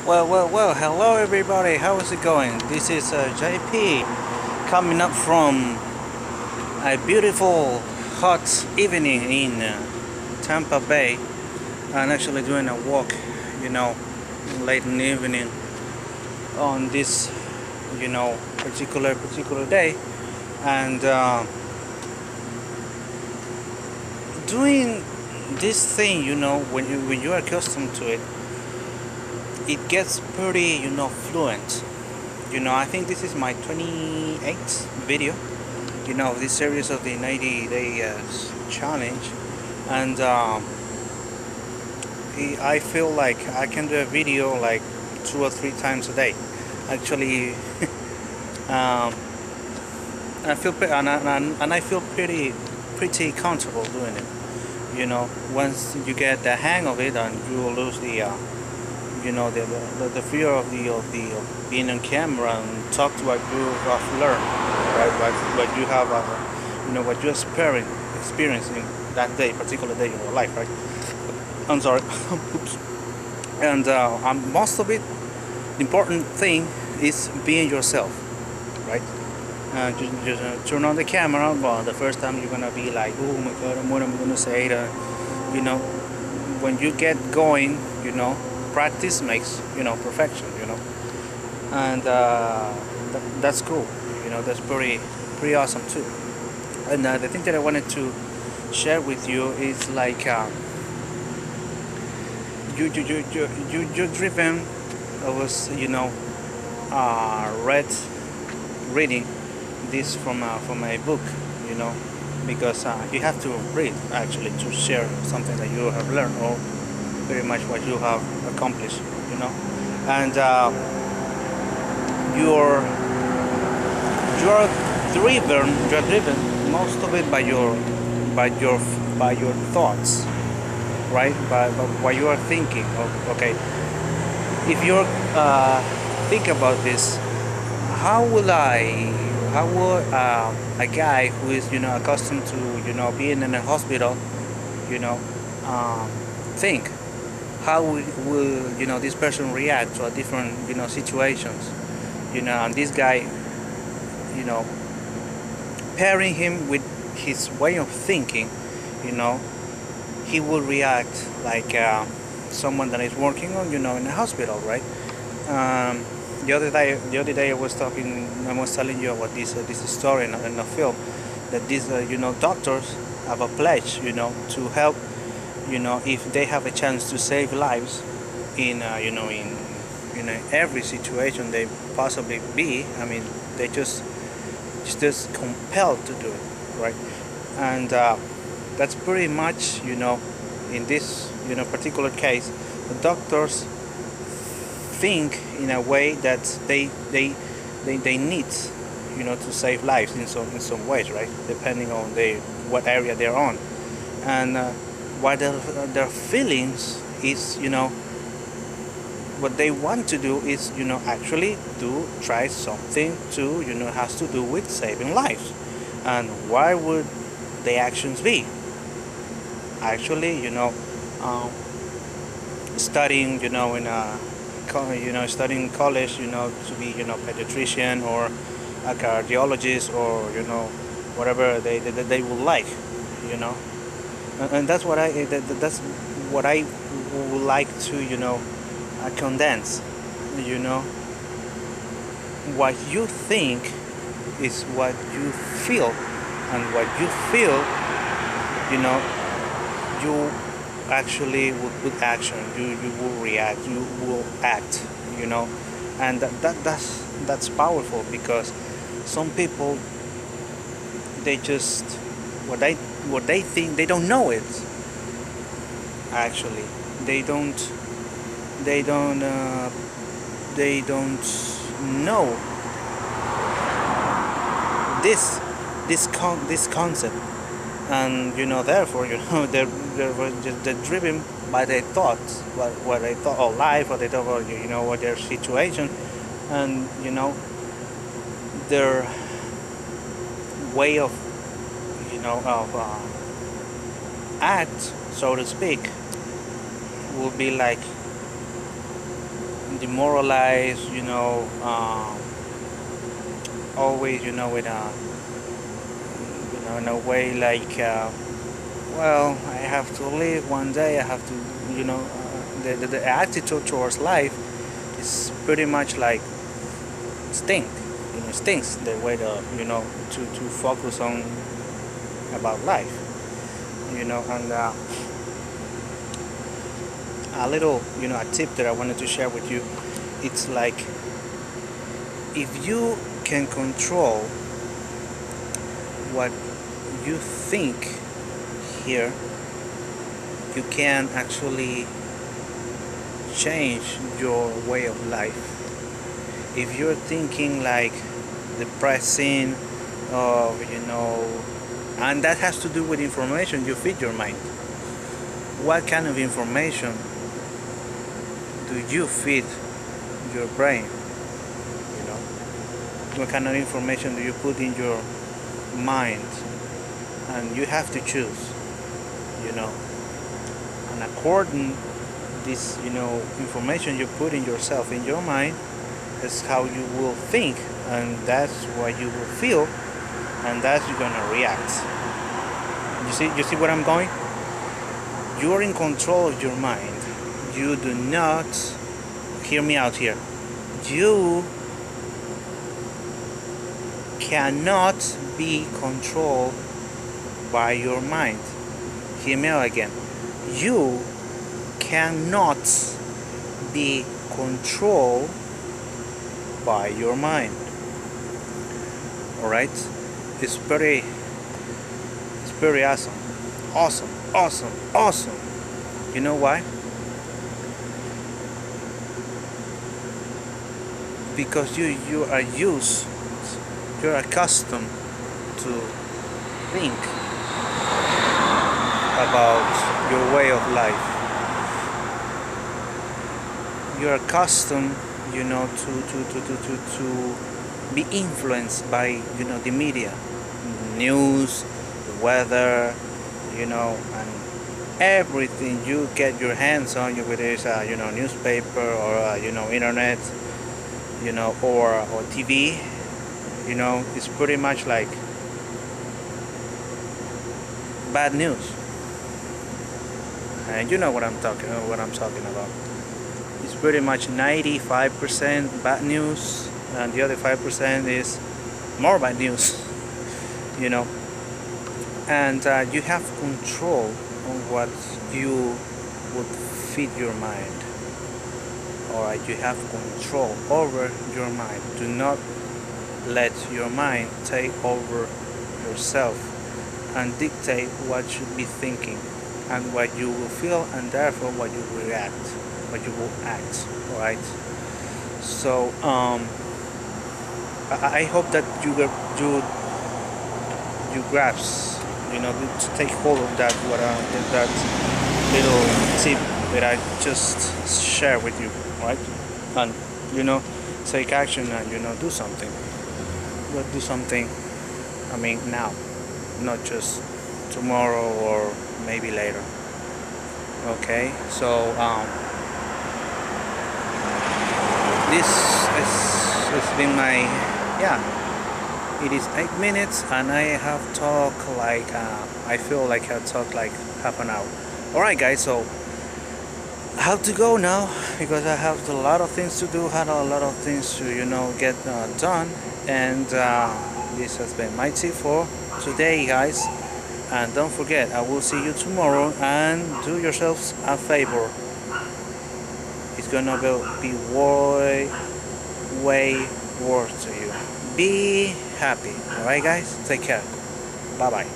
Well, hello everybody, how is it going? This is JP coming up from a beautiful hot evening in Tampa Bay and actually doing a walk, you know, late in the evening on this, particular day and doing this thing, when you are accustomed to it, it gets pretty, fluent. I think this is my 28th video, this series of the 90 day challenge, and I feel like I can do a video like 2 or 3 times a day. Actually, um, and I feel pretty comfortable doing it. Once you get the hang of it, and you will lose the fear of being on camera and talk to what you have learned, right? What you have, what you experiencing that particular day in your life, right? I'm sorry. Oops. And most of it, the important thing is being yourself, right? Just turn on the camera. Well, the first time you're gonna be like, oh my god, what am I gonna say? When you get going, practice makes perfection. And that's cool. That's pretty awesome too. And the thing that I wanted to share with you is like you're driven. I was reading this from a book, you know, because you have to read actually to share something that you have learned or very much what you have accomplished, and you're you're driven most of it by your thoughts, right? By what you are thinking. Okay, if you're think about this, how will I? How will a guy who is accustomed to being in a hospital, you know, think? How will this person react to a different situations? And this guy, you know, pairing him with his way of thinking, you know, he will react like someone that is working on in a hospital, right? The other day I was telling you about this story in a film that these doctors have a pledge to help if they have a chance to save lives in in every situation they possibly be. I mean, they just compelled to do it, right? And that's pretty much in this particular case, the doctors think in a way that they need to save lives in some ways, right? Depending on what area they're on, and what their feelings is, what they want to do is actually to try something to has to do with saving lives. And why would the actions be actually um, studying in a studying college to be pediatrician or a cardiologist or whatever they would like, you know and that's what I would like to condense. you know what you think is what you feel, and what you feel, you know you actually will put action. You will react, you will act, and that's powerful, because some people, they just, what they think, they don't know it. Actually, they don't they don't they don't know this concept. And therefore they're driven by their thoughts, what they thought of life, what they thought about what their situation, and their way of act, so to speak, will be like demoralized, always, with a, in a way like, well, I have to live one day. I have to, the attitude towards life is pretty much like stink. Stinks the way to focus on about life. And a little, a tip that I wanted to share with you. It's like, if you can control what you think here, you can actually change your way of life. If you're thinking like depressing, or and that has to do with information you feed your mind. What kind of information do you feed your brain? What kind of information do you put in your mind? And you have to choose. And according this, information you put in yourself, in your mind, is how you will think, and that's what you will feel, and that's you're gonna react. You see where I'm going? You're in control of your mind. You do not, hear me out here, you cannot be controlled by your mind. Hear me out again. You cannot be controlled by your mind. Alright? It's very awesome. You know why? Because you're accustomed to think about your way of life. You're accustomed, to be influenced by, the media, the news, the weather, and everything you get your hands on, whether it's a, newspaper, or internet, or TV, it's pretty much like bad news. And you know what I'm talking about. It's pretty much 95% bad news, and the other 5% is more bad news. And you have control on what you would feed your mind. Alright, you have control over your mind. Do not let your mind take over yourself and dictate what you should be thinking, and what you will feel, and therefore what you will react, what you will act. Alright? So I hope that you grasp, to take hold of that little tip that I just share with you. Alright? And take action, and do something. Do something, now, not just tomorrow or maybe later. Okay, so this has been my, it is 8 minutes, and I have talked like I feel like I talked like half an hour. Alright guys, so I have to go now because I have a lot of things to do, had a lot of things to get done, and this has been my tip for today, guys. And don't forget, I will see you tomorrow, and do yourselves a favor. It's gonna be way worth to you. Be happy. Alright guys, take care. Bye bye.